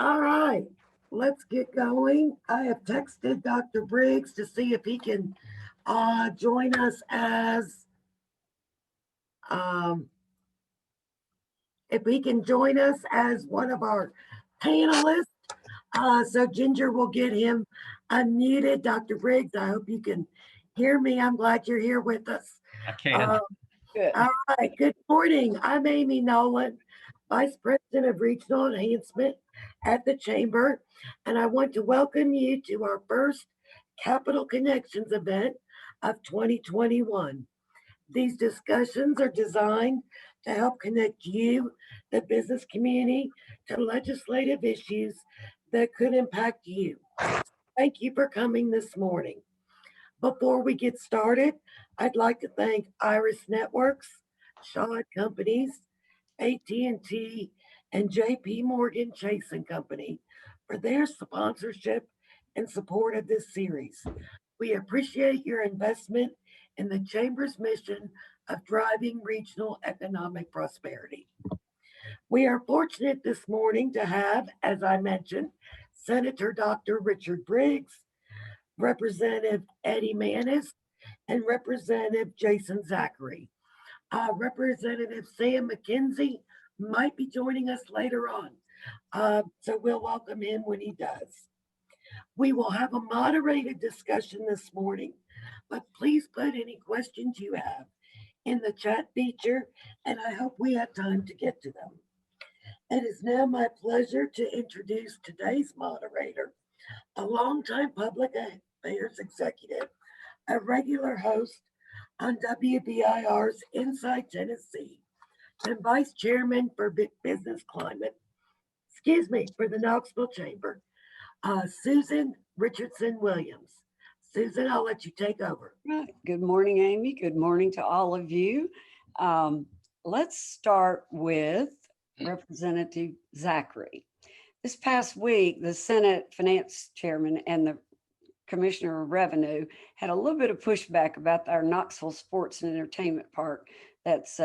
All right, let's get going. I have texted Dr. Briggs to see if he can join us as um, one of our panelists. So Ginger will get him unmuted. Dr. Briggs, I hope you can hear me. I'm glad you're here with us. I can. Good. All right, good morning. I'm Amy Nolan, Vice President of Regional Enhancement at the Chamber, and I want to welcome you to our first Capital Connections event of 2021. These discussions are designed to help connect you, the business community, to legislative issues that could impact you. Thank you for coming this morning. Before we get started, I'd like to thank Iris Networks, Shaw Companies, AT&T, and JP Morgan Chase & Company for their sponsorship and support of this series. We appreciate your investment in the Chamber's mission of driving regional economic prosperity. We are fortunate this morning to have, as I mentioned, Senator Dr. Richard Briggs, Representative Eddie Mannis, and Representative Jason Zachary. Representative Sam McKenzie might be joining us later on, so we'll welcome him when he does. We will have a moderated discussion this morning, but please put any questions you have in the chat feature, and I hope we have time to get to them. It is now my pleasure to introduce today's moderator, a longtime public affairs executive, a regular host on WBIR's Inside Tennessee, and Vice Chairman for Business Climate, for the Knoxville Chamber, Susan Richardson Williams. Susan, I'll let you take over. Right. Good morning, Amy. Good morning to all of you. Let's start with Representative Zachary. This past week, the Senate Finance Chairman and the Commissioner of Revenue had a little bit of pushback about our Knoxville Sports and Entertainment Park that's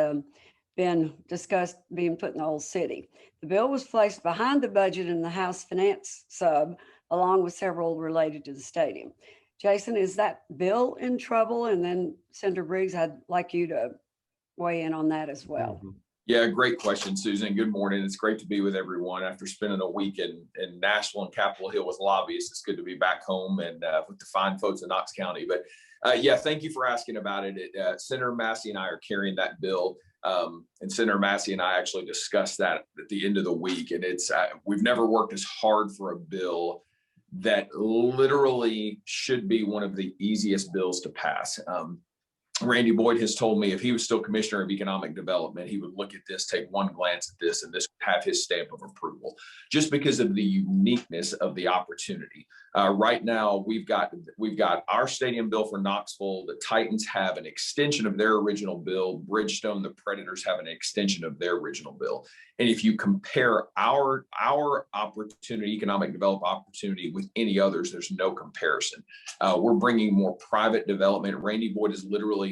been discussed being put in the old city. The bill was placed behind the budget in the House Finance sub, along with several related to the stadium. Jason, is that bill in trouble? And then Senator Briggs, I'd like you to weigh in on that as well. Yeah, great question, Susan. Good morning. It's great to be with everyone after spending a week in Nashville and Capitol Hill with lobbyists. It's good to be back home and with the fine folks in Knox County. But yeah, thank you for asking about it. Senator Massey and I are carrying that bill. And Senator Massey and I actually discussed that at the end of the week. And it's we've never worked as hard for a bill that literally should be one of the easiest bills to pass. Randy Boyd has told me if he was still Commissioner of Economic Development, he would look at this, take one glance at this, and this would have his stamp of approval, just because of the uniqueness of the opportunity. Right now, we've got our stadium bill for Knoxville. The Titans have an extension of their original bill. Bridgestone, the Predators, have an extension of their original bill. And if you compare our opportunity, economic development opportunity, with any others, there's no comparison. We're bringing more private development. Randy Boyd is literally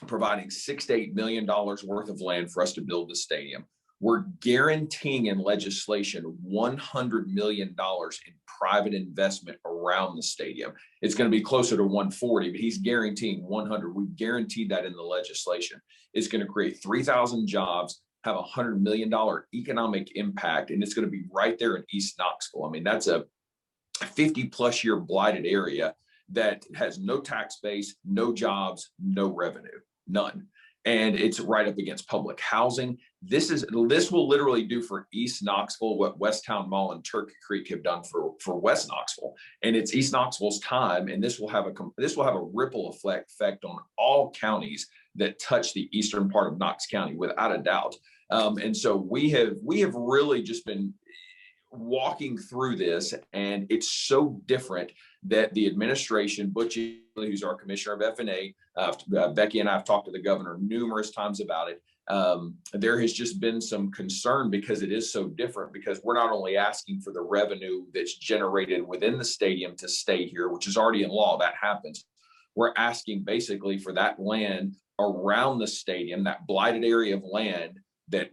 providing $6 to $8 million worth of land for us to build the stadium. We're guaranteeing in legislation $100 million in private investment around the stadium. It's going to be closer to 140, but he's guaranteeing 100. We've guaranteed that in the legislation. It's going to create 3,000 jobs, have a $100 million economic impact, and it's going to be right there in East Knoxville. I mean, that's a 50-plus year blighted area that has no tax base, no jobs, no revenue, none. And it's right up against public housing. This will literally do for East Knoxville what Westtown Mall and Turkey Creek have done for West Knoxville. And it's East Knoxville's time, and this will have a ripple effect on all counties that touch the eastern part of Knox County, without a doubt. And so we have really just been walking through this, and it's so different that the administration, Butch, who's our Commissioner of F&A, Becky and I have talked to the governor numerous times about it. There has just been some concern because it is so different, because we're not only asking for the revenue that's generated within the stadium to stay here, which is already in law, that happens. We're asking basically for that land around the stadium, that blighted area of land, that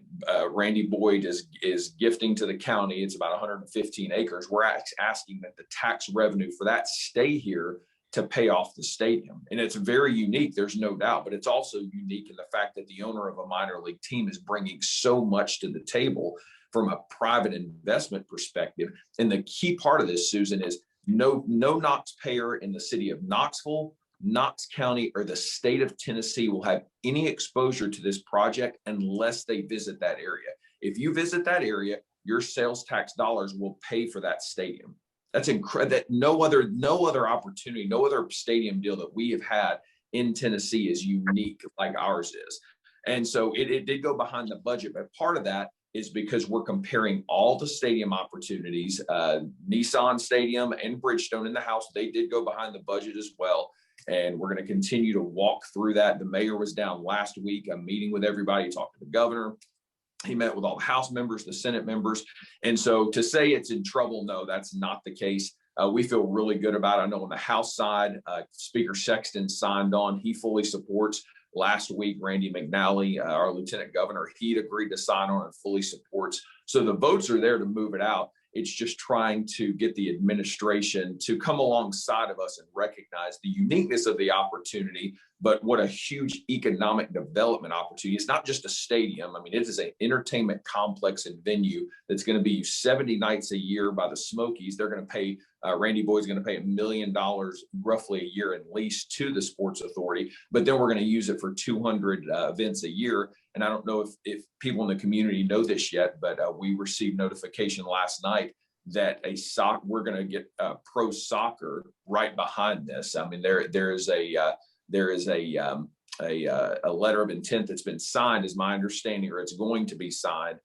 Randy Boyd is gifting to the county. It's about 115 acres. We're asking that the tax revenue for that stay here to pay off the stadium. And it's very unique, there's no doubt, but it's also unique in the fact that the owner of a minor league team is bringing so much to the table from a private investment perspective. And the key part of this, Susan, is no Knox payer in the city of Knoxville, Knox County, or the state of Tennessee will have any exposure to this project unless they visit that area. If you visit that area, your sales tax dollars will pay for that stadium. That's incredible. That no other opportunity, no other stadium deal that we have had in Tennessee is unique like ours is. And so it did go behind the budget, but part of that is because we're comparing all the stadium opportunities. Nissan Stadium and Bridgestone in the house, they did go behind the budget as well. And we're going to continue to walk through that. The mayor was down last week, a meeting with everybody, talked to the governor. He met with all the House members, the Senate members. And so to say it's in trouble, no, that's not the case. We feel really good about it. I know on the House side, Speaker Sexton signed on. He fully supports. Last week, Randy McNally, our lieutenant governor, he'd agreed to sign on and fully supports. So the votes are there to move it out. It's just trying to get the administration to come alongside of us and recognize the uniqueness of the opportunity, but what a huge economic development opportunity. It's not just a stadium. I mean, it is an entertainment complex and venue that's going to be 70 nights a year by the Smokies. They're going to pay, Randy Boyd's going to pay $1 million roughly a year at least to the Sports Authority, but then we're going to use it for 200 events a year. And I don't know if people in the community know this yet, but we received notification last night that we're going to get pro soccer right behind this. I mean, there is a letter of intent that's been signed, is my understanding, or it's going to be signed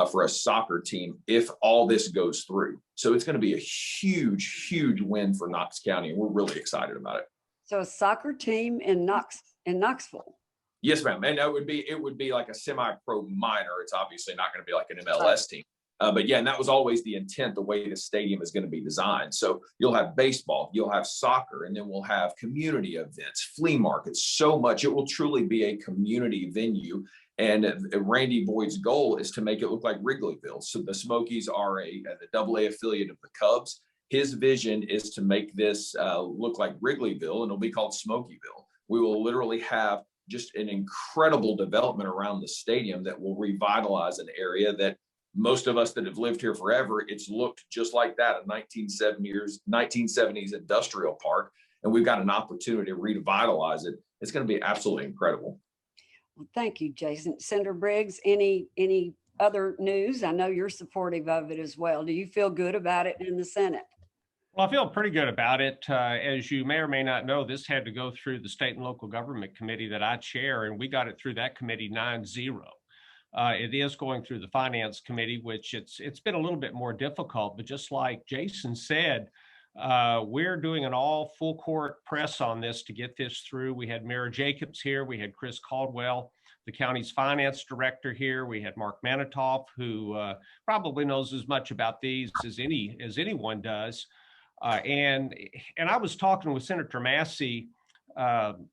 for a soccer team if all this goes through. So it's going to be a huge win for Knox County, and we're really excited about it. So a soccer team in Knoxville. Yes, ma'am. And it would be like a semi-pro minor. It's obviously not going to be like an MLS team. But yeah, and that was always the intent, the way the stadium is going to be designed. So you'll have baseball, you'll have soccer, and then we'll have community events, flea markets, so much. It will truly be a community venue. And Randy Boyd's goal is to make it look like Wrigleyville. So the Smokies are the AA affiliate of the Cubs. His vision is to make this look like Wrigleyville, and it'll be called Smokyville. We will literally have just an incredible development around the stadium that will revitalize an area that most of us that have lived here forever, it's looked just like that, a 1970s industrial park. And we've got an opportunity to revitalize it. It's going to be absolutely incredible. Well, thank you, Jason. Senator Briggs, any other news? I know you're supportive of it as well. Do you feel good about it in the Senate? Well, I feel pretty good about it. As you may or may not know, this had to go through the State and Local Government Committee that I chair, and we got it through that committee 9-0. It is going through the Finance Committee, which it's been a little bit more difficult, but just like Jason said, we're doing an all full court press on this to get this through. We had Mayor Jacobs here. We had Chris Caldwell, the county's finance director here. We had Mark Manitoff, who probably knows as much about these as anyone does. And I was talking with Senator Massey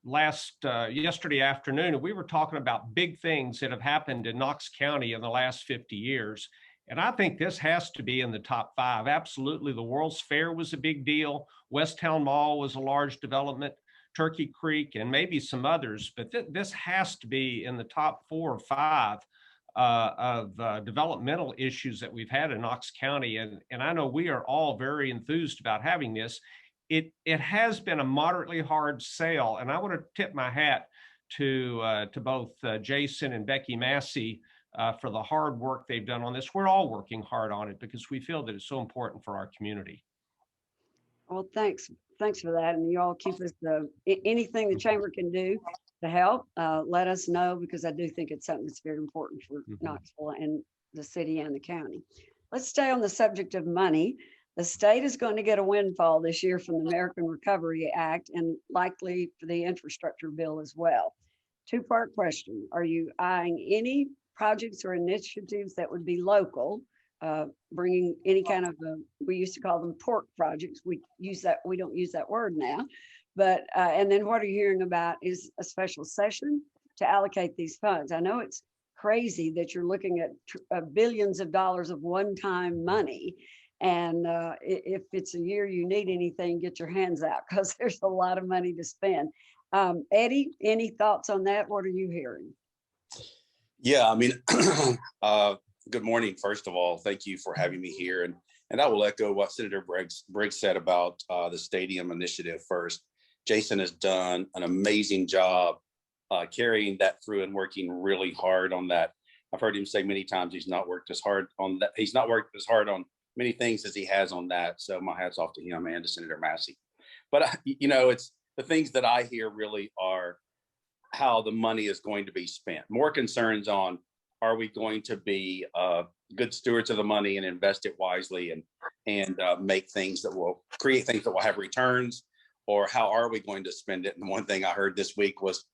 yesterday afternoon, and we were talking about big things that have happened in Knox County in the last 50 years. And I think this has to be in the top 5. Absolutely. The World's Fair was a big deal. West Town Mall was a large development, Turkey Creek, and maybe some others. But this has to be in the top 4 or 5 of developmental issues that we've had in Knox County. And I know we are all very enthused about having this. It has been a moderately hard sale, and I want to tip my hat to both Jason and Becky Massey for the hard work they've done on this. We're all working hard on it because we feel that it's so important for our community. Well, thanks for that, and you all keep us anything the chamber can do to help. Let us know, because I do think it's something that's very important for Knoxville and the city and the county. Let's stay on the subject of money. The state is going to get a windfall this year from the American Recovery Act, and likely for the infrastructure bill as well. 2-part question. Are you eyeing any projects or initiatives that would be local, bringing any kind of, we used to call them pork projects. We don't use that word now, but, and then what are you hearing about is a special session to allocate these funds? I know it's crazy that you're looking at billions of dollars of one-time money. And if it's a year you need anything, get your hands out, because there's a lot of money to spend. Eddie, any thoughts on that? What are you hearing? Yeah, I mean, good morning. First of all, thank you for having me here. And I will echo what Senator Briggs said about the stadium initiative first. Jason has done an amazing job carrying that through and working really hard on that. I've heard him say many times he's not worked as hard on that. He's not worked as hard on many things as he has on that. So my hat's off to him and to Senator Massey. But, it's the things that I hear really are how the money is going to be spent. More concerns on, are we going to be good stewards of the money and invest it wisely and make things that will create things that will have returns, or how are we going to spend it? And one thing I heard this week was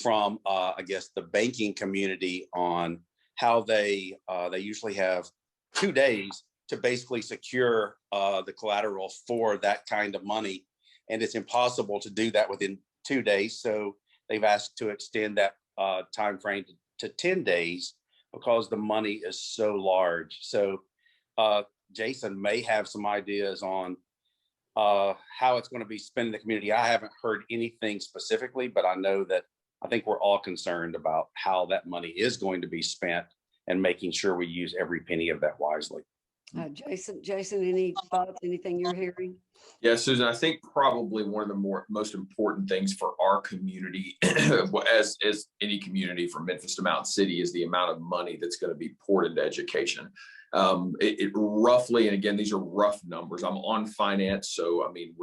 from, I guess, the banking community on how they usually have 2 days to basically secure the collateral for that kind of money. And it's impossible to do that within 2 days. So they've asked to extend that time frame to 10 days because the money is so large. So Jason may have some ideas on how it's going to be spent in the community. I haven't heard anything specifically, but I think we're all concerned about how that money is going to be spent and making sure we use every penny of that wisely. Jason, any thoughts, anything you're hearing? Yeah, Susan, I think probably one of the most important things for our community, as any community from Memphis to Mountain City, is the amount of money that's going to be poured into education. It roughly, and again, these are rough numbers. I'm on finance, so I mean,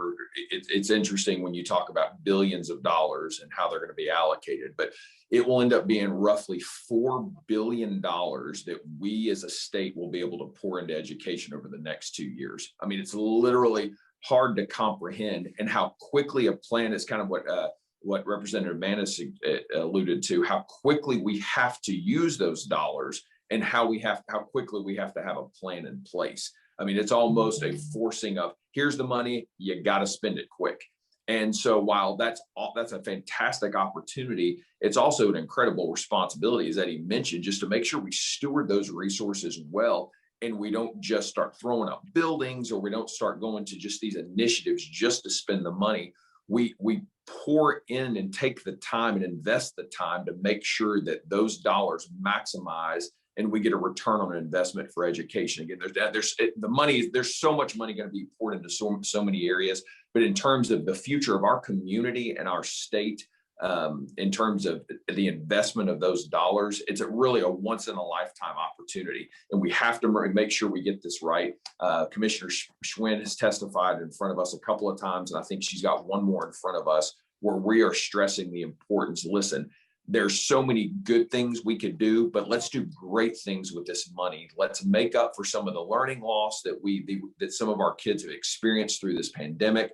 it's interesting when you talk about billions of dollars and how they're going to be allocated, but it will end up being roughly $4 billion that we as a state will be able to pour into education over the next 2 years. I mean, it's literally hard to comprehend, and how quickly a plan is kind of what Representative Mannis alluded to, how quickly we have to use those dollars and how quickly we have to have a plan in place. I mean, it's almost a forcing of, here's the money, you got to spend it quick. And so while that's a fantastic opportunity, it's also an incredible responsibility, as Eddie mentioned, just to make sure we steward those resources well, and we don't just start throwing up buildings, or we don't start going to just these initiatives just to spend the money. We pour in and take the time and invest the time to make sure that those dollars maximize and we get a return on investment for education. Again, there's so much money going to be poured into so many areas, but in terms of the future of our community and our state, in terms of the investment of those dollars, it's really a once in a lifetime opportunity, and we have to make sure we get this right. Commissioner Schwinn has testified in front of us a couple of times, and I think she's got one more in front of us where we are stressing the importance. Listen, there's so many good things we could do, but let's do great things with this money. Let's make up for some of the learning loss that some of our kids have experienced through this pandemic.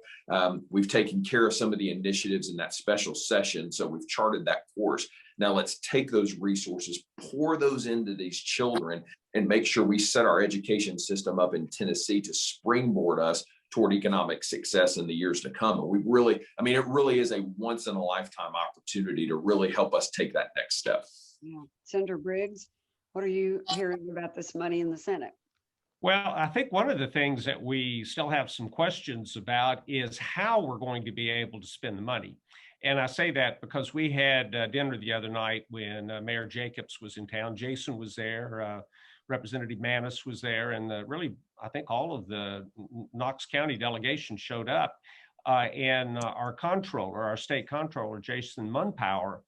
We've taken care of some of the initiatives in that special session, so we've charted that course. Now let's take those resources, pour those into these children, and make sure we set our education system up in Tennessee to springboard us toward economic success in the years to come. And it really is a once in a lifetime opportunity to really help us take that next step. Yeah. Senator Briggs, what are you hearing about this money in the Senate? Well, I think one of the things that we still have some questions about is how we're going to be able to spend the money. And I say that because we had dinner the other night when Mayor Jacobs was in town. Jason was there, Representative Mannis was there, and really, I think all of the Knox County delegation showed up. And our state comptroller, Jason Munpower,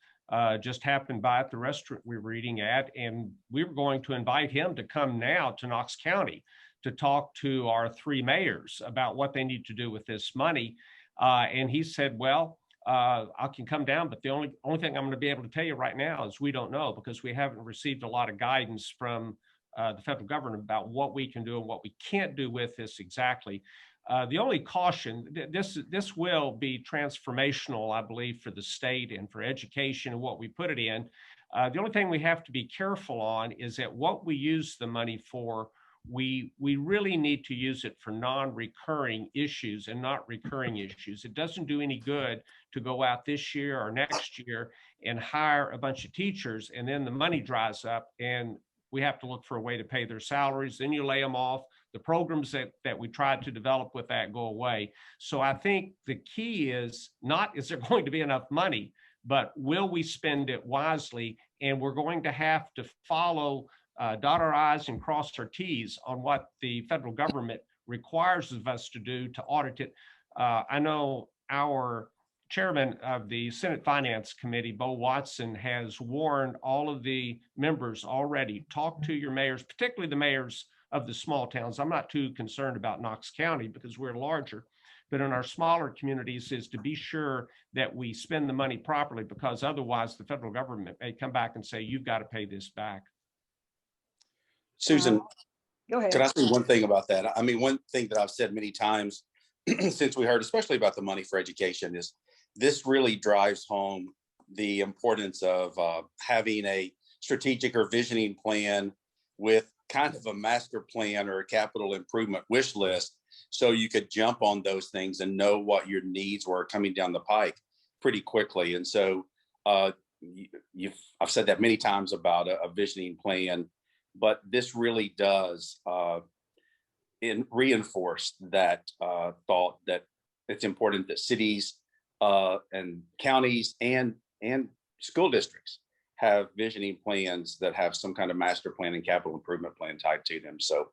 just happened by at the restaurant we were eating at, and we were going to invite him to come now to Knox County to talk to our 3 mayors about what they need to do with this money. And he said, well, I can come down, but the only thing I'm going to be able to tell you right now is we don't know, because we haven't received a lot of guidance from the federal government about what we can do and what we can't do with this exactly. The only caution, this will be transformational, I believe, for the state and for education and what we put it in. The only thing we have to be careful on is that what we use the money for we really need to use it for non-recurring issues and not recurring issues. It doesn't do any good to go out this year or next year and hire a bunch of teachers and then the money dries up and we have to look for a way to pay their salaries. Then you lay them off. The programs that we tried to develop with that go away. So I think the key is not, is there going to be enough money, but will we spend it wisely? And we're going to have to follow, dot our I's and cross our T's on what the federal government requires of us to do to audit it. I know our chairman of the Senate Finance Committee, Bo Watson, has warned all of the members already, talk to your mayors, particularly the mayors of the small towns. I'm not too concerned about Knox County because we're larger, but in our smaller communities is to be sure that we spend the money properly, because otherwise the federal government may come back and say, you've got to pay this back. Susan, Go ahead. can I say one thing about that? I mean, one thing that I've said many times since we heard, especially about the money for education, is this really drives home the importance of having a strategic or visioning plan with kind of a master plan or a capital improvement wish list, so you could jump on those things and know what your needs were coming down the pike pretty quickly. And so I've said that many times about a visioning plan, but this really does reinforce that thought that it's important that cities and counties and school districts have visioning plans that have some kind of master plan and capital improvement plan tied to them. So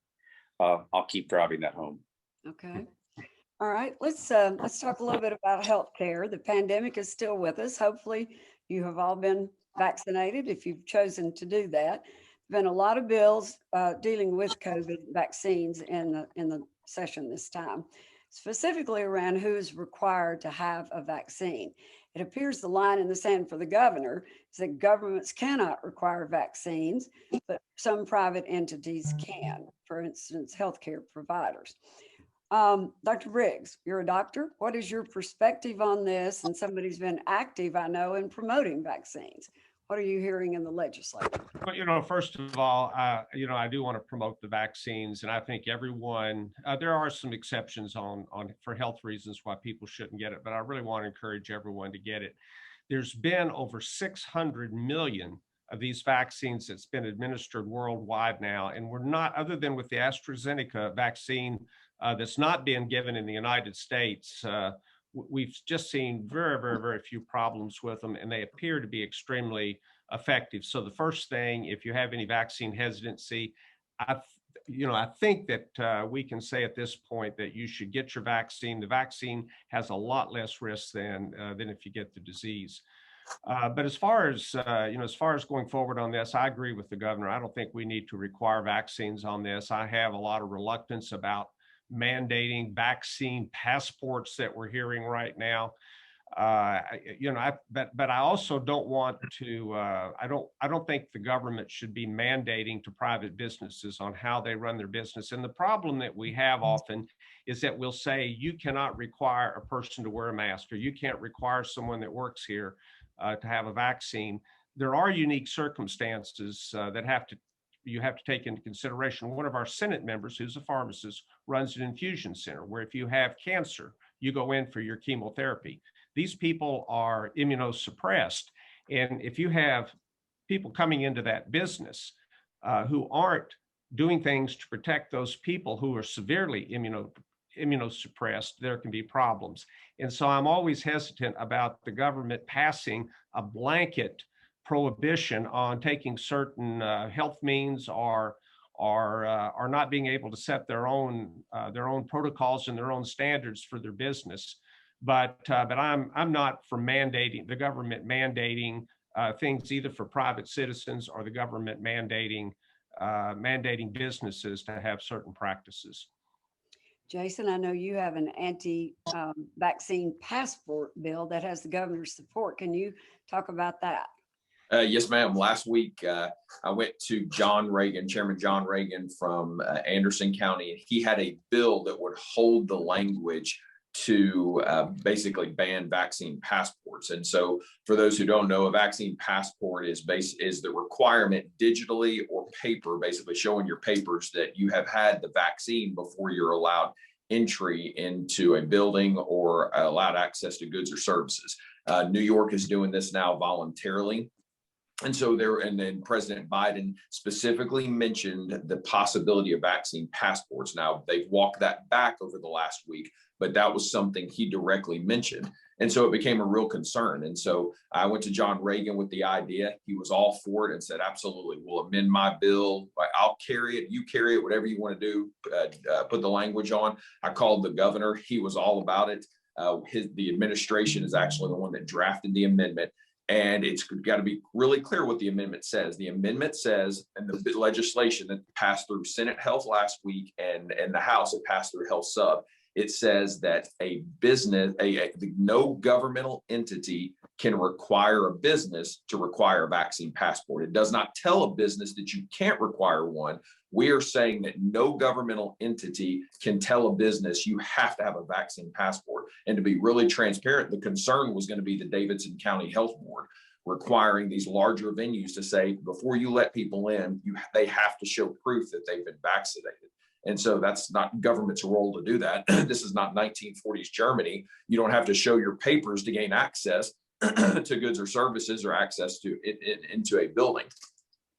I'll keep driving that home. Okay. All right. Let's talk a little bit about healthcare. The pandemic is still with us. Hopefully you have all been vaccinated if you've chosen to do that. There's been a lot of bills dealing with COVID vaccines in the session this time, specifically around who is required to have a vaccine. It appears the line in the sand for the governor is that governments cannot require vaccines, but some private entities can, for instance, healthcare providers. Dr. Briggs, you're a doctor. What is your perspective on this? And somebody's been active, I know, in promoting vaccines. What are you hearing in the legislature? Well, first of all, I do want to promote the vaccines, and I think everyone, there are some exceptions for health reasons why people shouldn't get it, but I really want to encourage everyone to get it. There's been over 600 million of these vaccines that's been administered worldwide now, and we're not, other than with the AstraZeneca vaccine that's not being given in the United States, we've just seen very, very, very few problems with them, and they appear to be extremely effective. So the first thing, if you have any vaccine hesitancy, I think that we can say at this point that you should get your vaccine. The vaccine has a lot less risk than if you get the disease. But as far as going forward on this, I agree with the governor. I don't think we need to require vaccines on this. I have a lot of reluctance about mandating vaccine passports that we're hearing right now. But I also don't want to, I don't think the government should be mandating to private businesses on how they run their business. And the problem that we have often is that we'll say, you cannot require a person to wear a mask, or you can't require someone that works here to have a vaccine. There are unique circumstances that you have to take into consideration. One of our Senate members, who's a pharmacist, runs an infusion center where if you have cancer, you go in for your chemotherapy. These people are immunosuppressed. And if you have people coming into that business who aren't doing things to protect those people who are severely immunosuppressed, there can be problems. And so I'm always hesitant about the government passing a blanket prohibition on taking certain health means or not being able to set their own protocols and their own standards for their business. But I'm not for the government mandating things either for private citizens or the government mandating businesses to have certain practices. Jason, I know you have an anti-vaccine passport bill that has the governor's support. Can you talk about that? Yes, ma'am. Last week, I went to Chairman John Reagan from Anderson County, and he had a bill that would hold the language to basically ban vaccine passports. And so for those who don't know, a vaccine passport is the requirement digitally or paper, basically showing your papers that you have had the vaccine before you're allowed entry into a building or allowed access to goods or services. New York is doing this now voluntarily. And so and then President Biden specifically mentioned the possibility of vaccine passports. Now, they've walked that back over the last week, but that was something he directly mentioned. And so it became a real concern. And so I went to John Reagan with the idea. He was all for it and said, absolutely, we'll amend my bill. I'll carry it. You carry it, whatever you want to do, put the language on. I called the governor. He was all about it. The administration is actually the one that drafted the amendment. And it's got to be really clear what the amendment says. The amendment says, and the legislation that passed through Senate Health last week and the House, it passed through Health Sub. It says that no governmental entity can require a business to require a vaccine passport. It does not tell a business that you can't require one. We are saying that no governmental entity can tell a business you have to have a vaccine passport. And to be really transparent, the concern was going to be the Davidson County Health Board requiring these larger venues to say, before you let people in, they have to show proof that they've been vaccinated. And so that's not government's role to do that. This is not 1940s Germany. You don't have to show your papers to gain access to goods or services or access to into a building.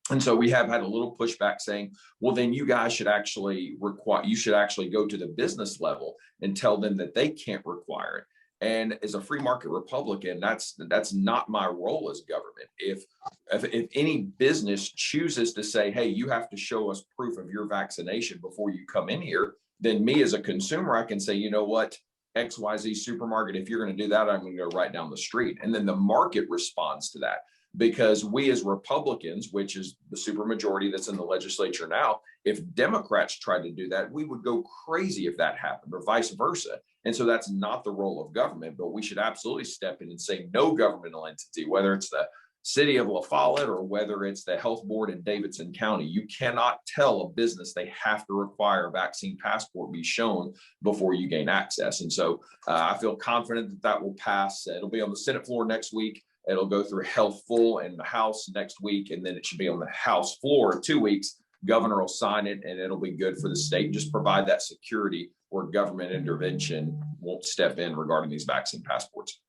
And so we have had a little pushback saying, well, then you guys should actually go to the business level and tell them that they can't require it. And as a free market Republican, that's not my role as government. If any business chooses to say, hey, you have to show us proof of your vaccination before you come in here, then me as a consumer, I can say, you know what, XYZ supermarket, if you're going to do that, I'm going to go right down the street. And then the market responds to that. Because we as Republicans, which is the supermajority that's in the legislature now, if Democrats tried to do that, we would go crazy if that happened, or vice versa. And so that's not the role of government, but we should absolutely step in and say no governmental entity, whether it's the city of La Follette or whether it's the health board in Davidson County, you cannot tell a business they have to require a vaccine passport be shown before you gain access. And so I feel confident that that will pass. It'll be on the Senate floor next week. It'll go through Health Full and the House next week, and then it should be on the House floor in 2 weeks. Governor will sign it, and it'll be good for the state. Just provide that security where government intervention won't step in regarding these vaccine passports.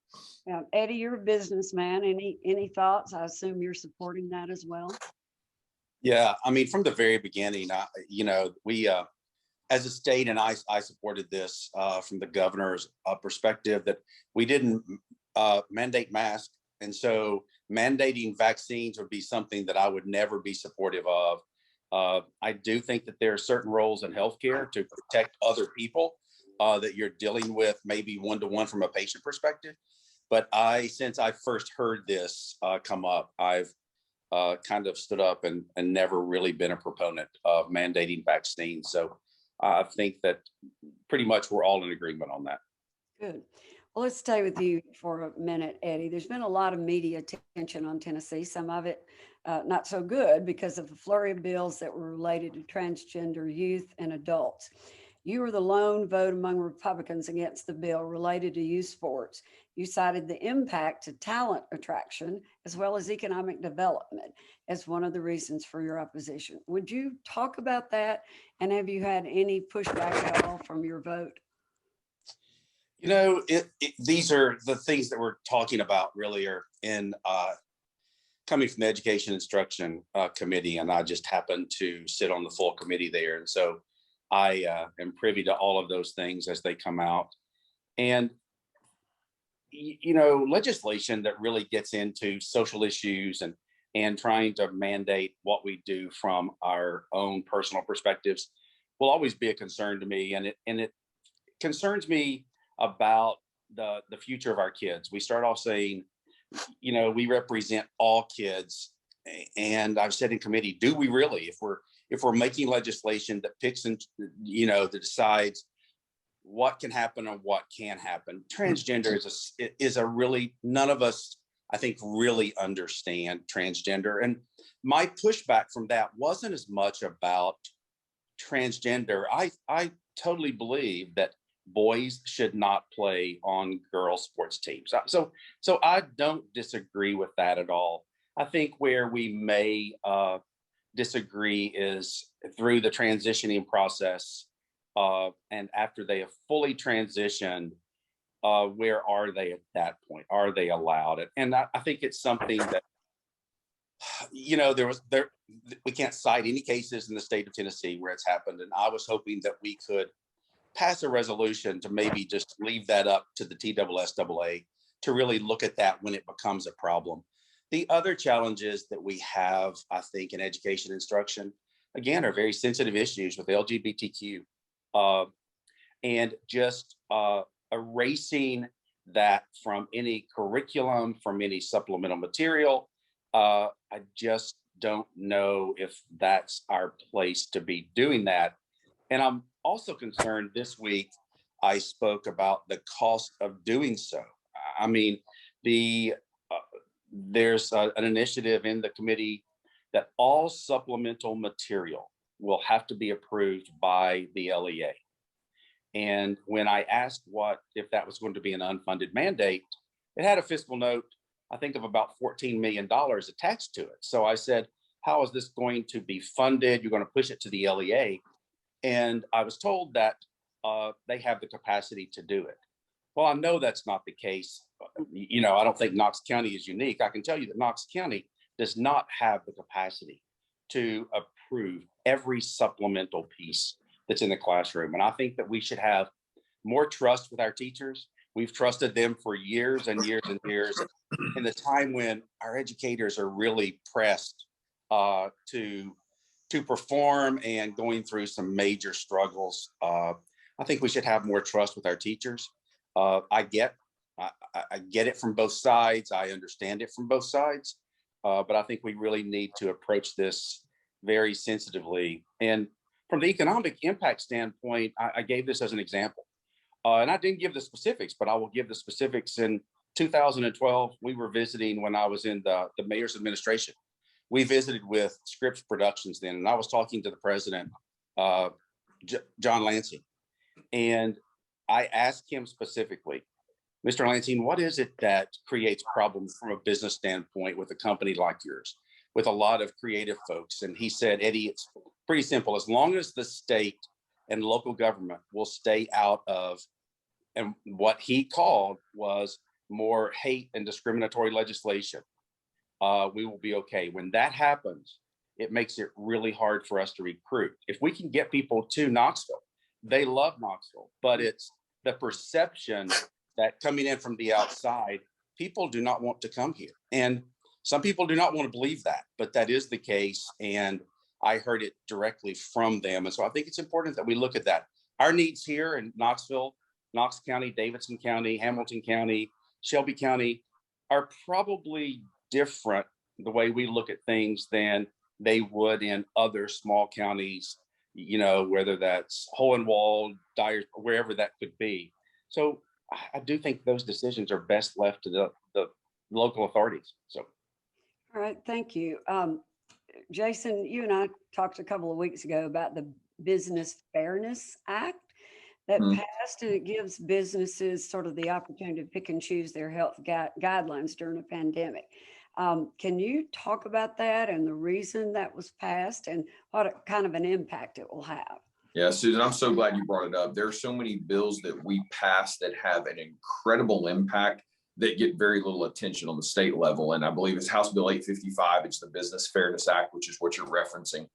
Now, Eddie, you're a businessman. Any thoughts? I assume you're supporting that as well. Yeah, I mean, from the very beginning, we as a state, and I supported this from the governor's perspective, that we didn't mandate masks. And so mandating vaccines would be something that I would never be supportive of. I do think that there are certain roles in healthcare to protect other people that you're dealing with, maybe one-to-one from a patient perspective. But since I first heard this come up, I've kind of stood up and never really been a proponent of mandating vaccines. So I think that pretty much we're all in agreement on that. Good. Well, let's stay with you for a minute, Eddie. There's been a lot of media attention on Tennessee, some of it not so good because of the flurry of bills that were related to transgender youth and adults. You were the lone vote among Republicans against the bill related to youth sports. You cited the impact to talent attraction as well as economic development as one of the reasons for your opposition. Would you talk about that? And have you had any pushback at all from your vote? You know, these are the things that we're talking about really are in coming from the Education Instruction Committee, and I just happened to sit on the full committee there. And so I am privy to all of those things as they come out. And, legislation that really gets into social issues and trying to mandate what we do from our own personal perspectives will always be a concern to me. And it concerns me about the future of our kids. We start off saying, we represent all kids. And I've said in committee, do we really? If we're making legislation that picks and, that decides what can happen and what can't happen, transgender is a really, none of us, I think, really understand transgender. And my pushback from that wasn't as much about transgender. I totally believe that boys should not play on girls sports teams. So I don't disagree with that at all. I think where we may disagree is through the transitioning process, and after they have fully transitioned, where are they at that point? Are they allowed it? And I think it's something that, we can't cite any cases in the state of Tennessee where it's happened. And I was hoping that we could pass a resolution to maybe just leave that up to the TSSAA to really look at that when it becomes a problem. The other challenges that we have, I think, in education instruction, again, are very sensitive issues with LGBTQ, and just erasing that from any curriculum, from any supplemental material. I just don't know if that's our place to be doing that. And I'm also concerned this week, I spoke about the cost of doing so. I mean, there's an initiative in the committee that all supplemental material will have to be approved by the LEA. And when I asked if that was going to be an unfunded mandate, it had a fiscal note, I think, of about $14 million attached to it. So I said, how is this going to be funded? You're going to push it to the LEA. And I was told that they have the capacity to do it. Well, I know that's not the case. I don't think Knox County is unique. I can tell you that Knox County does not have the capacity to approve every supplemental piece that's in the classroom. And I think that we should have more trust with our teachers. We've trusted them for years and years and years. In the time when our educators are really pressed to perform and going through some major struggles, I think we should have more trust with our teachers. I get it from both sides. I understand it from both sides. But I think we really need to approach this very sensitively. And from the economic impact standpoint, I gave this as an example. And I didn't give the specifics, but I will give the specifics. In 2012, we were visiting when I was in the mayor's administration. We visited with Scripps Productions then, and I was talking to the president, John Lansing. And I asked him specifically, Mr. Lansing, what is it that creates problems from a business standpoint with a company like yours, with a lot of creative folks? And he said, Eddie, it's pretty simple. As long as the state and local government will stay out of, and what he called was more hate and discriminatory legislation, we will be okay. When that happens, it makes it really hard for us to recruit. If we can get people to Knoxville, they love Knoxville, but it's the perception that coming in from the outside, people do not want to come here. And some people do not want to believe that, but that is the case. And I heard it directly from them. And so I think it's important that we look at that. Our needs here in Knoxville, Knox County, Davidson County, Hamilton County, Shelby County are probably different the way we look at things than they would in other small counties, whether that's Hohenwald, Dyer, wherever that could be. So I do think those decisions are best left to the local authorities. So. All right, thank you. Jason, you and I talked a couple of weeks ago about the Business Fairness Act that passed, and it gives businesses sort of the opportunity to pick and choose their health guidelines during a pandemic. Can you talk about that and the reason that was passed and what kind of an impact it will have? Yeah, Susan, I'm so glad you brought it up. There are so many bills that we pass that have an incredible impact that get very little attention on the state level. And I believe it's House Bill 855. It's the Business Fairness Act, which is what you're referencing.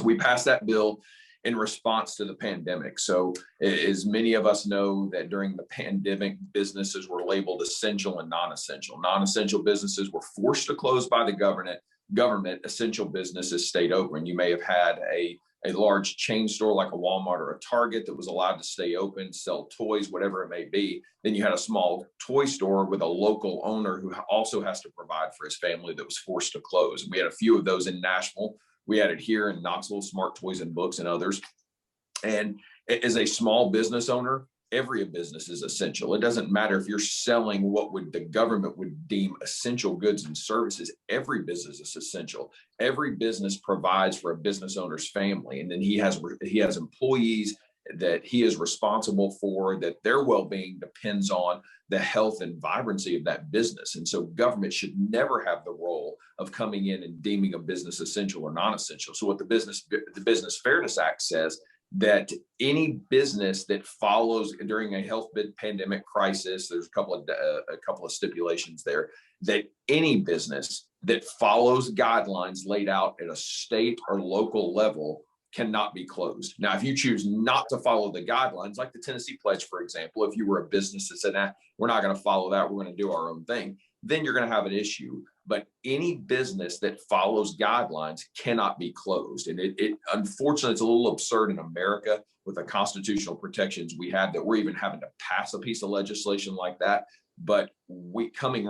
We passed that bill in response to the pandemic. So as many of us know that during the pandemic, businesses were labeled essential and non-essential. Non-essential businesses were forced to close by the government. Essential businesses stayed open. You may have had a large chain store like a Walmart or a Target that was allowed to stay open, sell toys, whatever it may be. Then you had a small toy store with a local owner who also has to provide for his family that was forced to close. We had a few of those in Nashville. We had it here in Knoxville, Smart Toys and Books and others. And as a small business owner, every business is essential. It doesn't matter if you're selling what the government would deem essential goods and services. Every business is essential. Every business provides for a business owner's family. And then he has employees that he is responsible for, that their well-being depends on the health and vibrancy of that business. And so government should never have the role of coming in and deeming a business essential or non-essential. So what the Business Fairness Act says, that any business that follows during a health pandemic crisis, there's a couple of stipulations there, that any business that follows guidelines laid out at a state or local level cannot be closed. Now, if you choose not to follow the guidelines, like the Tennessee Pledge, for example, if you were a business that said, nah, we're not going to follow that, we're going to do our own thing, then you're going to have an issue. But any business that follows guidelines cannot be closed. And it unfortunately, it's a little absurd in America with the constitutional protections we have that we're even having to pass a piece of legislation like that. But coming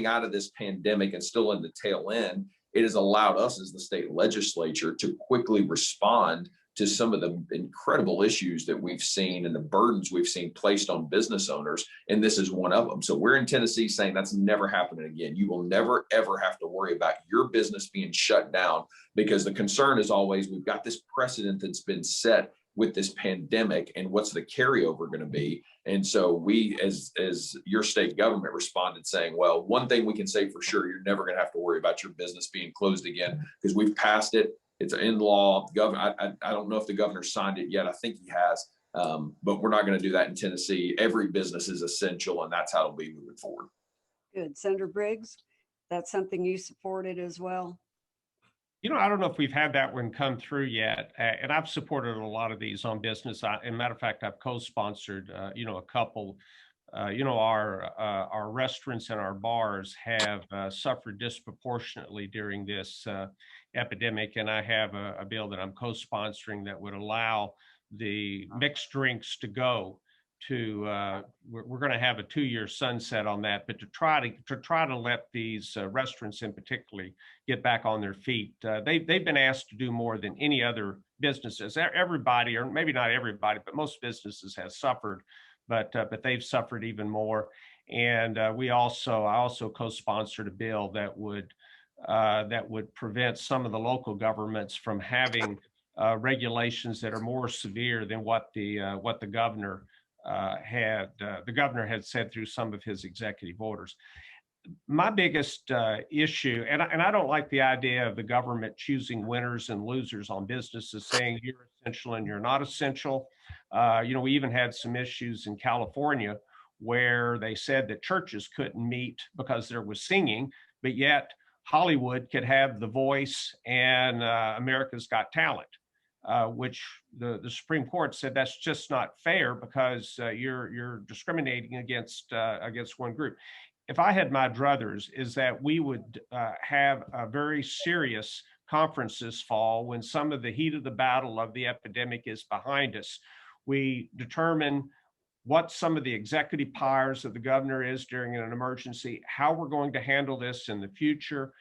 out of this pandemic and still in the tail end, it has allowed us as the state legislature to quickly respond to some of the incredible issues that we've seen and the burdens we've seen placed on business owners. And this is one of them. So we're in Tennessee saying that's never happening again. You will never, ever have to worry about your business being shut down, because the concern is always, we've got this precedent that's been set with this pandemic, and what's the carryover going to be? And so we, as your state government, responded saying, well, one thing we can say for sure, you're never going to have to worry about your business being closed again, because we've passed it. It's in law. I don't know if the governor signed it yet. I think he has, but we're not going to do that in Tennessee. Every business is essential, and that's how it'll be moving forward. Good. Senator Briggs, that's something you supported as well? You know, I don't know if we've had that one come through yet, and I've supported a lot of these on business. As a matter of fact, I've co-sponsored, a couple. Our restaurants and our bars have suffered disproportionately during this epidemic, and I have a bill that I'm co-sponsoring that would allow the mixed drinks to go to. We're going to have a 2-year sunset on that, but to try to let these restaurants in particularly get back on their feet. They've been asked to do more than any other businesses. Everybody, or maybe not everybody, but most businesses have suffered. But they've suffered even more. And I also co-sponsored a bill that would prevent some of the local governments from having regulations that are more severe than what the governor had said through some of his executive orders. My biggest issue, and I don't like the idea of the government choosing winners and losers on businesses, saying you're essential and you're not essential. We even had some issues in California where they said that churches couldn't meet because there was singing, but yet Hollywood could have The Voice and America's Got Talent, which the Supreme Court said that's just not fair because you're discriminating against one group. If I had my druthers, is that we would have a very serious conference this fall when some of the heat of the battle of the epidemic is behind us. We determine what some of the executive powers of the governor is during an emergency, how we're going to handle this in the future,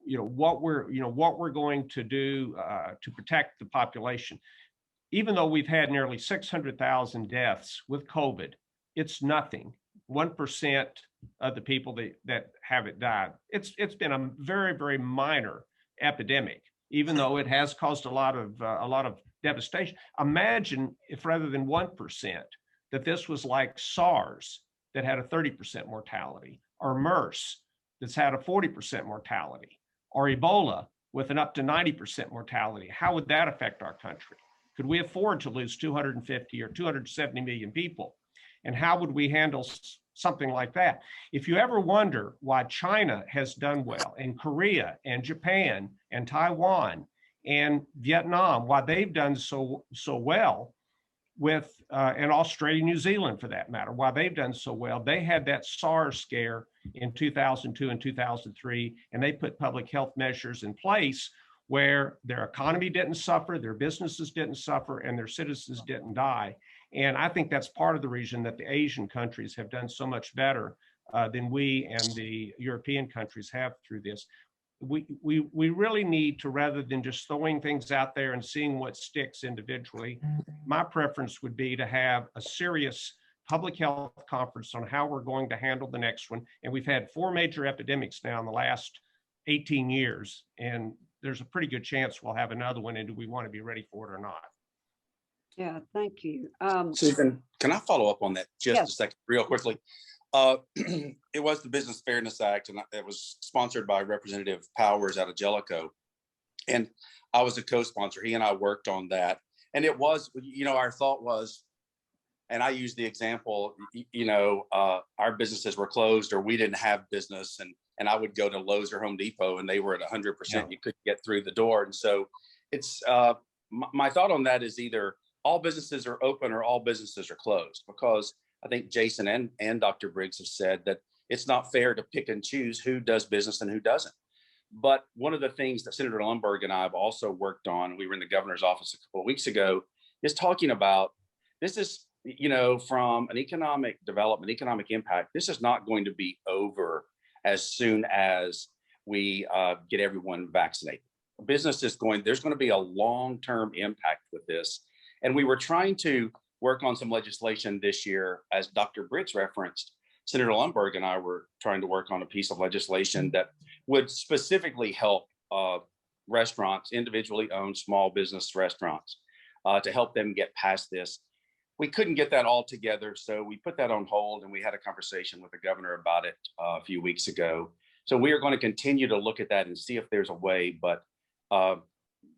what we're going to do to protect the population. Even though we've had nearly 600,000 deaths with COVID, it's nothing. 1% of the people that have it died. It's been a very, very minor epidemic, even though it has caused a lot of devastation. Imagine if rather than 1%, that this was like SARS that had a 30% mortality, or MERS that's had a 40% mortality, or Ebola with an up to 90% mortality. How would that affect our country? Could we afford to lose 250 or 270 million people? And how would we handle something like that? If you ever wonder why China has done well, and Korea and Japan and Taiwan and Vietnam, why they've done so well with, and Australia, New Zealand for that matter, why they've done so well, they had that SARS scare in 2002 and 2003, and they put public health measures in place where their economy didn't suffer, their businesses didn't suffer, and their citizens didn't die. And I think that's part of the reason that the Asian countries have done so much better than we and the European countries have through this. We really need to, rather than just throwing things out there and seeing what sticks individually, my preference would be to have a serious public health conference on how we're going to handle the next one. And we've had 4 major epidemics now in the last 18 years, and there's a pretty good chance we'll have another one. And do we want to be ready for it or not? Yeah, thank you. Susan, can I follow up on that just Yes. a second, real quickly? It was the Business Fairness Act, and it was sponsored by Representative Powers out of Jellicoe. And I was a co-sponsor. He and I worked on that. And it was, our thought was, and I use the example, our businesses were closed or we didn't have business. And I would go to Lowe's or Home Depot and they were at 100%. Yeah. You couldn't get through the door. And so it's, my thought on that is either all businesses are open or all businesses are closed, because I think Jason and Dr. Briggs have said that it's not fair to pick and choose who does business and who doesn't. But one of the things that Senator Lundberg and I have also worked on, we were in the governor's office a couple of weeks ago, is talking about this is, from an economic development, economic impact, this is not going to be over as soon as we get everyone vaccinated. Business is there's going to be a long-term impact with this. And we were trying to work on some legislation this year, as Dr. Briggs referenced. Senator Lundberg and I were trying to work on a piece of legislation that would specifically help restaurants, individually owned small business restaurants, to help them get past this. We couldn't get that all together, so we put that on hold, and we had a conversation with the governor about it a few weeks ago. So we are going to continue to look at that and see if there's a way, but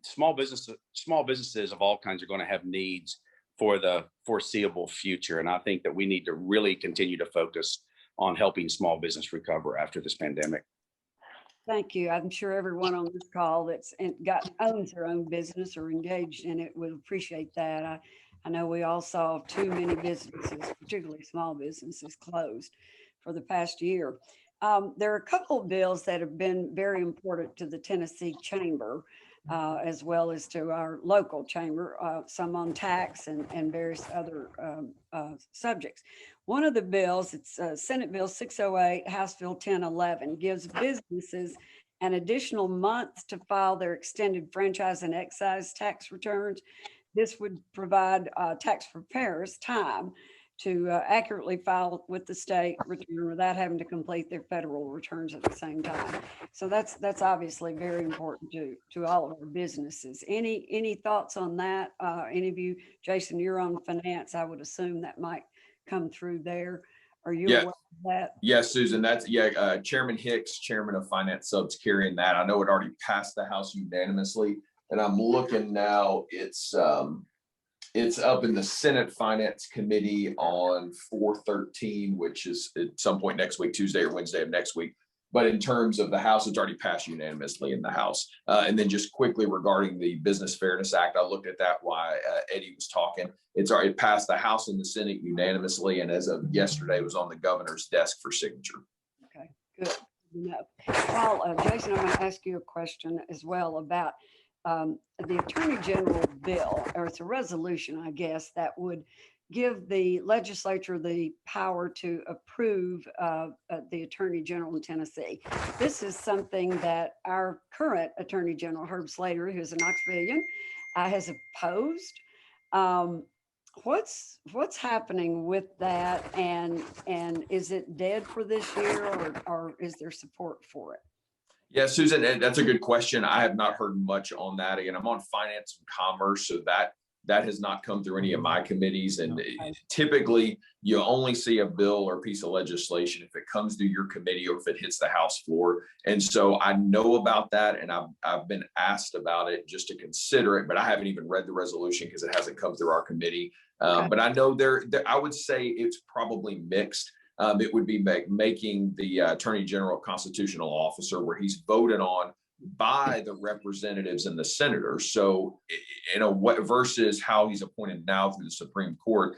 small businesses of all kinds are going to have needs for the foreseeable future. And I think that we need to really continue to focus on helping small business recover after this pandemic. Thank you. I'm sure everyone on this call owns their own business or engaged in it will appreciate that. I know we all saw too many businesses, particularly small businesses, closed for the past year. There are a couple of bills that have been very important to the Tennessee Chamber, as well as to our local chamber, some on tax and various other subjects. One of the bills, it's Senate Bill 608, House Bill 1011, gives businesses an additional month to file their extended franchise and excise tax returns. This would provide tax preparers time to accurately file with the state return without having to complete their federal returns at the same time. So that's obviously very important to all of our businesses. Any thoughts on that? Any of you, Jason, you're on finance. I would assume that might come through there. Are you aware of that? Yes, Susan, that's Chairman Hicks, Chairman of Finance Subs, carrying that. I know it already passed the House unanimously, and I'm looking now, it's up in the Senate Finance Committee on 4/13, which is at some point next week, Tuesday or Wednesday of next week. But in terms of the House, it's already passed unanimously in the House. And then just quickly regarding the Business Fairness Act, I looked at that while Eddie was talking. It's already passed the House and the Senate unanimously, and as of yesterday, it was on the governor's desk for signature. Okay, good. Well, Jason, I'm going to ask you a question as well about the Attorney General bill, or it's a resolution, I guess, that would give the legislature the power to approve the Attorney General in Tennessee. This is something that our current Attorney General, Herb Slater, who's a Knoxvillian, has opposed. What's happening with that, and is it dead for this year, or is there support for it? Yeah, Susan, that's a good question. I have not heard much on that. Again, I'm on Finance and Commerce, so that has not come through any of my committees. And typically, you only see a bill or piece of legislation if it comes to your committee or if it hits the House floor. And so I know about that, and I've been asked about it just to consider it, but I haven't even read the resolution because it hasn't come through our committee. But I know I would say it's probably mixed. It would be making the Attorney General a constitutional officer, where he's voted on by the representatives and the senators. So, versus how he's appointed now through the Supreme Court,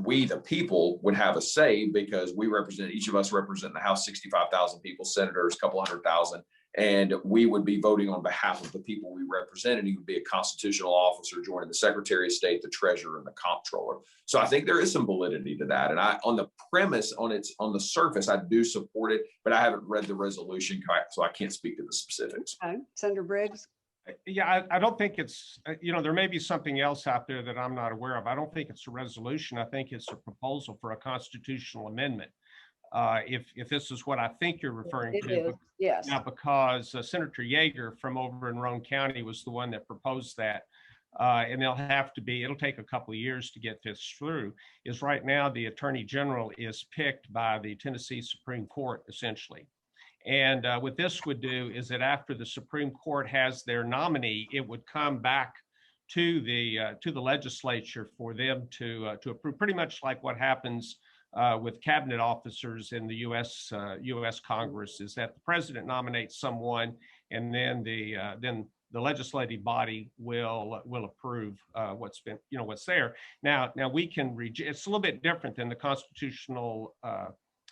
we, the people, would have a say, because each of us represent the House 65,000 people, senators, a couple 100,000. And we would be voting on behalf of the people we represented. He would be a constitutional officer joining the Secretary of State, the Treasurer, and the Comptroller. So I think there is some validity to that. And on the premise, on the surface, I do support it, but I haven't read the resolution, so I can't speak to the specifics. Okay. Senator Briggs? Yeah, I don't think it's, there may be something else out there that I'm not aware of. I don't think it's a resolution. I think it's a proposal for a constitutional amendment. If this is what I think you're referring to. Is, yes. Now, because Senator Yeager from over in Roane County was the one that proposed that. and it'll take a couple of years to get this through, is right now the Attorney General is picked by the Tennessee Supreme Court, essentially. And what this would do is that after the Supreme Court has their nominee, it would come back to the legislature for them to approve, pretty much like what happens with cabinet officers in the U.S. Congress, is that the president nominates someone, and then the legislative body will approve what's there. Now we can it's a little bit different than the constitutional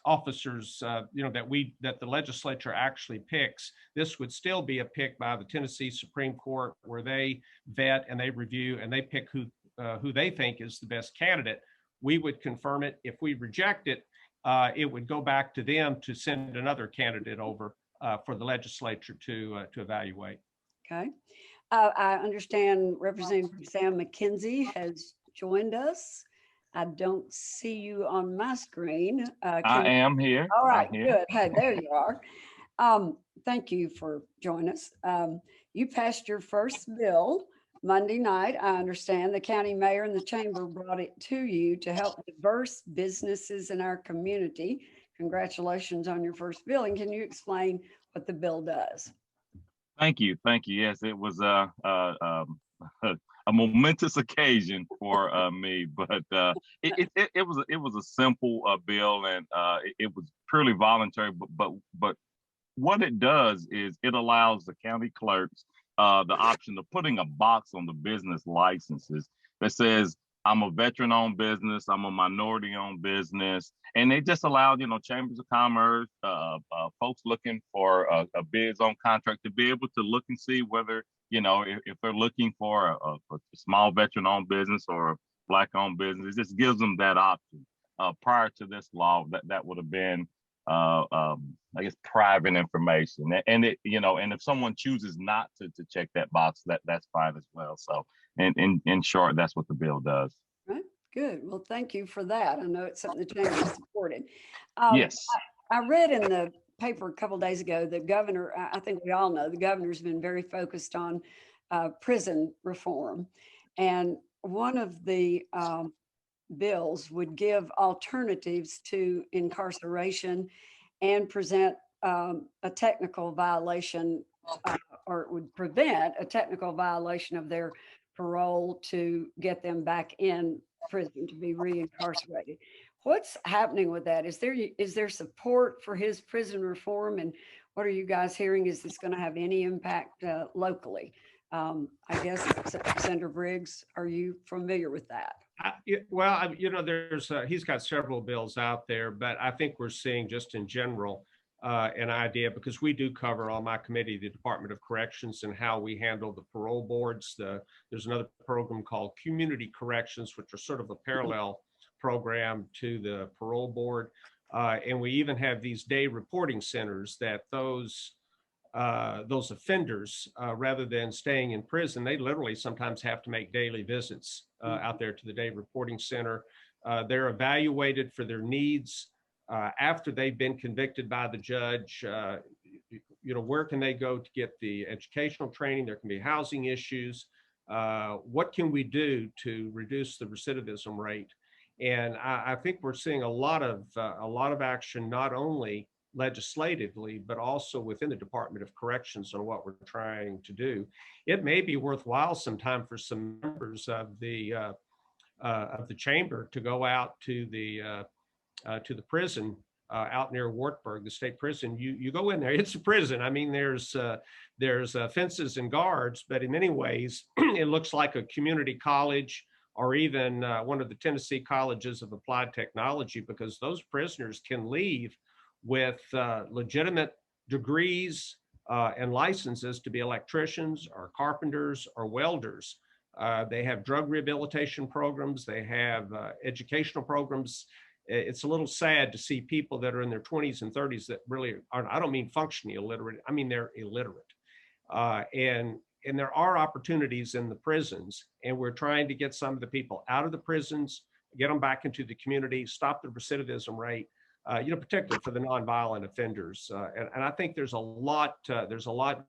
officers that the legislature actually picks. This would still be a pick by the Tennessee Supreme Court, where they vet and they review and they pick who they think is the best candidate. We would confirm it. If we reject it, it would go back to them to send another candidate over for the legislature to evaluate. Okay. I understand Representative Sam McKenzie has joined us. I don't see you on my screen. I am here. All right, I'm here. good. Hey, there you are. Thank you for joining us. You passed your first bill Monday night. I understand the county mayor and the chamber brought it to you to help diverse businesses in our community. Congratulations on your first bill. And can you explain what the bill does? Thank you. Thank you. Yes, it was a momentous occasion for me, but it was a simple bill, and it was purely voluntary. But what it does is it allows the county clerks the option of putting a box on the business licenses that says, I'm a veteran-owned business, I'm a minority-owned business, and they just allowed, chambers of commerce, folks looking for a bids on contract to be able to look and see whether, if they're looking for a small veteran-owned business or a Black-owned business. It just gives them that option. Prior to this law, that would have been, I guess, private information, and and if someone chooses not to check that box, that's fine as well. So, in short, that's what the bill does. Right. Good. Well, thank you for that. I know it's something the chamber supported. Yes. I read in the paper a couple of days ago, the governor, I think we all know, the governor's been very focused on prison reform. And one of the bills would give alternatives to incarceration and present a technical violation, or it would prevent a technical violation of their parole to get them back in prison to be reincarcerated. What's happening with that? Is there support for his prison reform? And what are you guys hearing? Is this going to have any impact locally? I guess, Senator Briggs, are you familiar with that? He's got several bills out there, but I think we're seeing just in general an idea, because we do cover on my committee the Department of Corrections and how we handle the parole boards. There's another program called Community Corrections, which are sort of a parallel program to the parole board. And we even have these day reporting centers that those offenders, rather than staying in prison, they literally sometimes have to make daily visits out there to the day reporting center. They're evaluated for their needs after they've been convicted by the judge. Where can they go to get the educational training? There can be housing issues. What can we do to reduce the recidivism rate? And I think we're seeing a lot of action, not only legislatively, but also within the Department of Corrections on what we're trying to do. It may be worthwhile sometime for some members of the chamber to go out to the prison out near Wartburg, the state prison. You go in there, it's a prison. I mean, there's fences and guards, but in many ways, it looks like a community college, or even one of the Tennessee colleges of applied technology, because those prisoners can leave with legitimate degrees and licenses to be electricians or carpenters or welders. They have drug rehabilitation programs. They have educational programs. It's a little sad to see people that are in their 20s and 30s that really aren't, I don't mean functionally illiterate, I mean they're illiterate. And there are opportunities in the prisons, and we're trying to get some of the people out of the prisons, get them back into the community, stop the recidivism rate, particularly for the nonviolent offenders. And I think there's a lot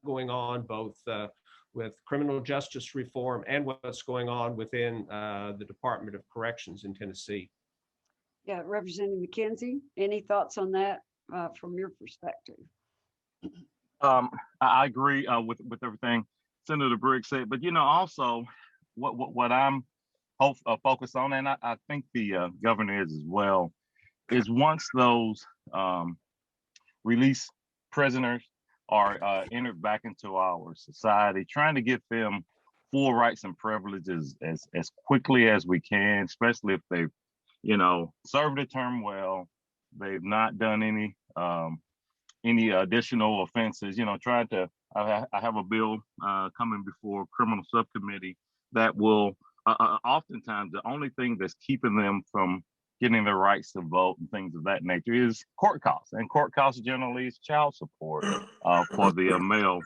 going on, both with criminal justice reform and what's going on within the Department of Corrections in Tennessee. Yeah, Representative McKenzie, any thoughts on that from your perspective? I agree with everything Senator Briggs said, but also what I'm focused on, and I think the governor is as well, is once those released prisoners are entered back into our society, trying to get them full rights and privileges as quickly as we can, especially if they've served a term well, they've not done any additional offenses. I have a bill coming before criminal subcommittee that will oftentimes the only thing that's keeping them from getting their rights to vote and things of that nature is court costs, and court costs generally is child support for the male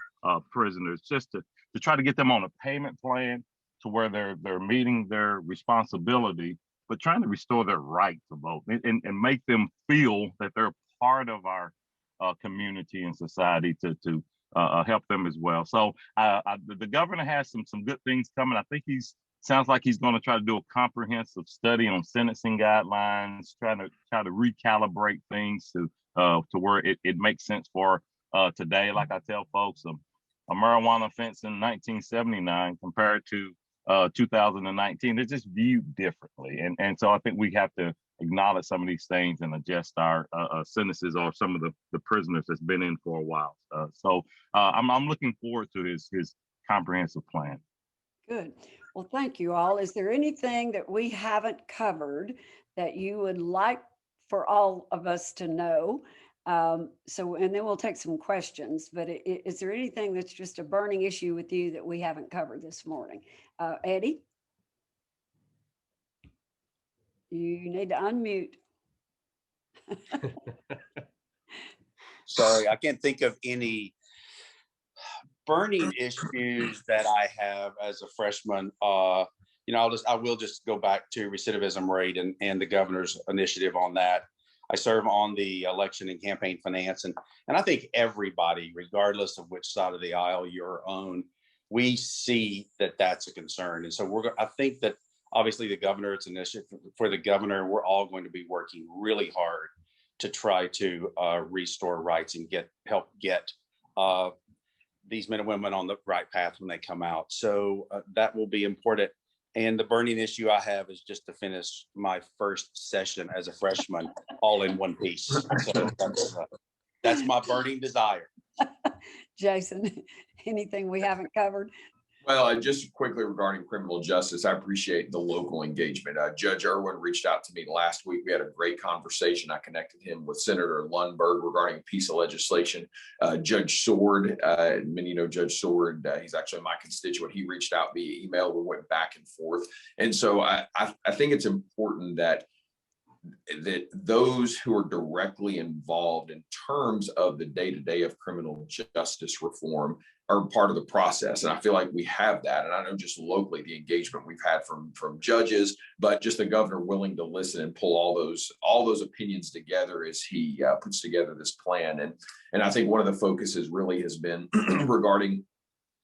prisoners, just to try to get them on a payment plan to where they're meeting their responsibility, but trying to restore their right to vote and make them feel that they're part of our community and society to help them as well. So the governor has some good things coming. I think sounds like he's going to try to do a comprehensive study on sentencing guidelines, try to recalibrate things to where it makes sense for today. Like I tell folks, a marijuana offense in 1979 compared to 2019, it's just viewed differently. And so I think we have to acknowledge some of these things and adjust our sentences or some of the prisoners that's been in for a while. So I'm looking forward to his comprehensive plan. Good. Well, thank you all. Is there anything that we haven't covered that you would like for all of us to know? And then we'll take some questions, but is there anything that's just a burning issue with you that we haven't covered this morning? Eddie? You need to unmute. Sorry, I can't think of any burning issues that I have as a freshman. I will just go back to recidivism rate and the governor's initiative on that. I serve on the election and campaign finance, and I think everybody, regardless of which side of the aisle you're on, we see that that's a concern. And so I think that obviously the governor, it's an initiative for the governor. We're all going to be working really hard to try to restore rights and help get these men and women on the right path when they come out. So that will be important. And the burning issue I have is just to finish my first session as a freshman all in one piece. So that's my burning desire. Jason, anything we haven't covered? Well, just quickly regarding criminal justice, I appreciate the local engagement. Judge Irwin reached out to me last week. We had a great conversation. I connected him with Senator Lundberg regarding a piece of legislation. Judge Sword, many know Judge Sword. He's actually my constituent. He reached out via email. We went back and forth. And so I think it's important that those who are directly involved in terms of the day-to-day of criminal justice reform are part of the process. And I feel like we have that. And I know just locally, the engagement we've had from judges, but just the governor willing to listen and pull all those opinions together as he puts together this plan. And I think one of the focuses really has been regarding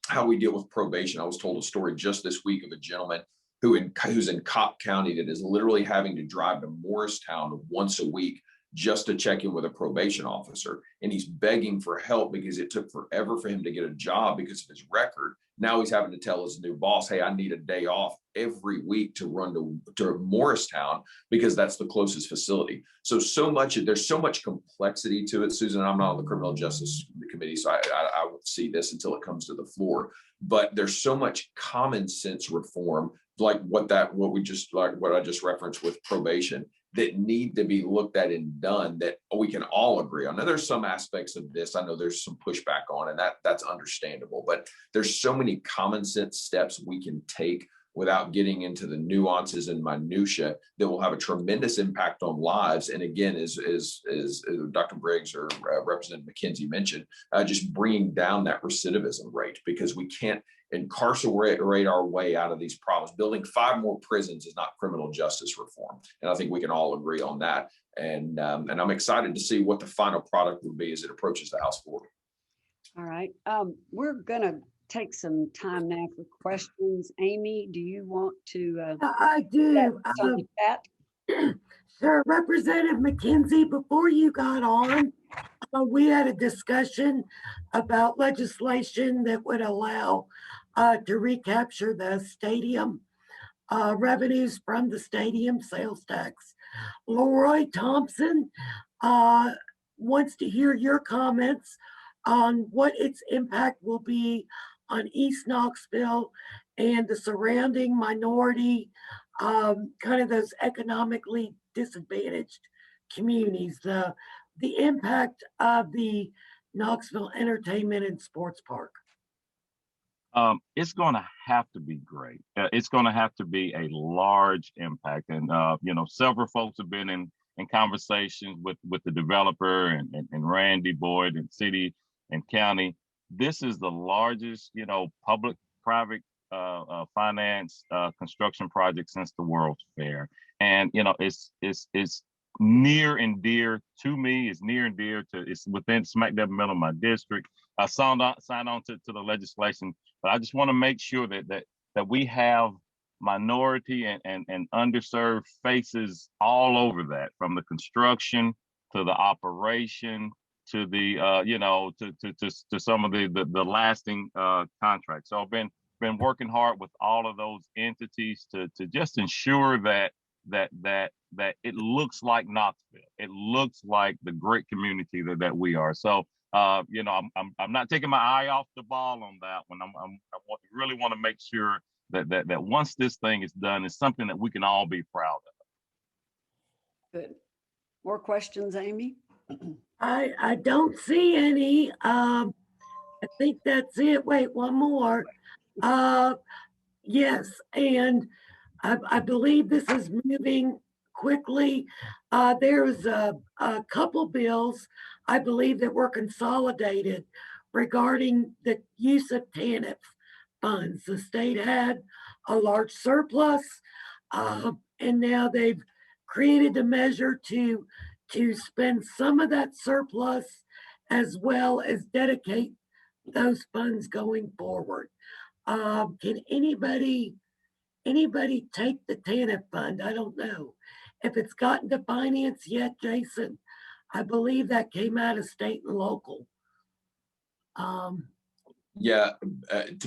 how we deal with probation. I was told a story just this week of a gentleman who's in Cobb County that is literally having to drive to Morristown once a week just to check in with a probation officer. And he's begging for help because it took forever for him to get a job because of his record. Now he's having to tell his new boss, hey, I need a day off every week to run to Morristown because that's the closest facility. There's so much complexity to it, Susan. I'm not on the criminal justice committee, so I won't see this until it comes to the floor. But there's so much common sense reform, like what I just referenced with probation, that need to be looked at and done that we can all agree on. Now, there's some aspects of this I know there's some pushback on, and that's understandable, but there's so many common sense steps we can take without getting into the nuances and minutia that will have a tremendous impact on lives. And again, as Dr. Briggs or Representative McKenzie mentioned, just bringing down that recidivism rate, because we can't incarcerate our way out of these problems. Building 5 more prisons is not criminal justice reform. And I think we can all agree on that. And I'm excited to see what the final product will be as it approaches the House floor. All right. We're going to take some time now for questions. Amy, do you want to I do. on the chat? Sir, Representative McKenzie, before you got on, we had a discussion about legislation that would allow to recapture the stadium revenues from the stadium sales tax. Leroy Thompson wants to hear your comments on what its impact will be on East Knoxville and the surrounding minority, kind of those economically disadvantaged communities, the impact of the Knoxville Entertainment and Sports Park. It's going to have to be great. It's going to have to be a large impact. And, several folks have been in conversations with the developer and Randy Boyd and city and county. This is the largest, public-private finance construction project since the World's Fair. And, it's near and dear to me. It's near and dear to, it's within smack dab middle of my district. I signed on to the legislation, but I just want to make sure that we have minority and underserved faces all over that, from the construction to the operation to the to some of the lasting contracts. So I've been working hard with all of those entities to just ensure that it looks like Knoxville. It looks like the great community that we are. So I'm not taking my eye off the ball on that one. I really want to make sure that once this thing is done, it's something that we can all be proud of. Good. More questions, Amy? I don't see any. I think that's it. Wait, one more. Yes, and I believe this is moving quickly. There's a couple bills, I believe, that were consolidated regarding the use of TANF funds. The state had a large surplus, and now they've created a measure to spend some of that surplus as well as dedicate those funds going forward. Can anybody take the TANF fund? I don't know if it's gotten to finance yet, Jason. I believe that came out of state and local. To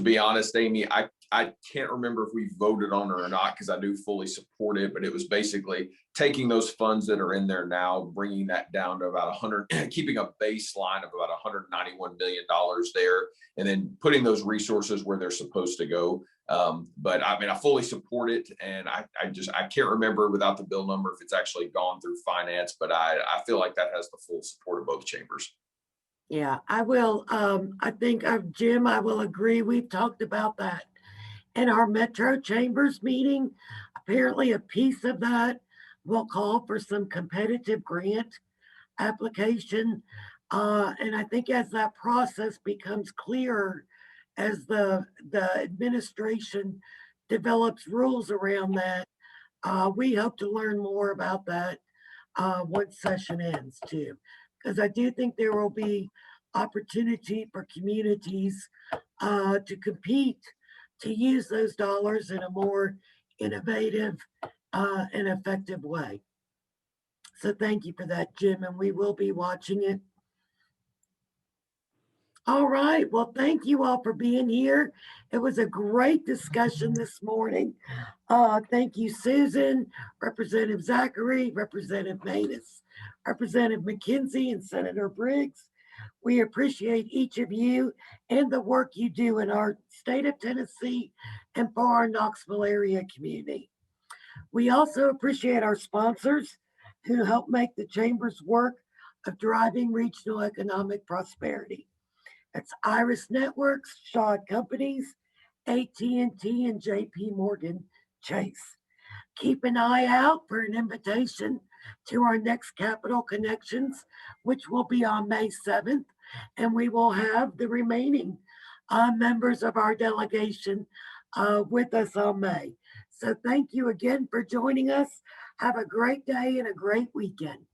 be honest, Amy, I can't remember if we voted on it or not, because I do fully support it, but it was basically taking those funds that are in there now, bringing that down to about 100, keeping a baseline of about $191 million there, and then putting those resources where they're supposed to go. But I mean, I fully support it, and I can't remember without the bill number if it's actually gone through finance, but I feel like that has the full support of both chambers. Yeah, I will. I think, Jim, I will agree. We've talked about that in our Metro Chambers meeting. Apparently a piece of that will call for some competitive grant application. And I think as that process becomes clearer, as the administration develops rules around that, we hope to learn more about that once session ends too. Because I do think there will be opportunity for communities to compete, to use those dollars in a more innovative and effective way. So thank you for that, Jim, and we will be watching it. All right, well, thank you all for being here. It was a great discussion this morning. Thank you, Susan, Representative Zachary, Representative Mannis, Representative McKenzie, and Senator Briggs. We appreciate each of you and the work you do in our state of Tennessee and for our Knoxville area community. We also appreciate our sponsors who help make the Chamber's work of driving regional economic prosperity. It's Iris Networks, Shaw Companies, AT&T, and JP Morgan Chase. Keep an eye out for an invitation to our next Capital Connections, which will be on May 7th, and we will have the remaining members of our delegation with us on May. So thank you again for joining us. Have a great day and a great weekend.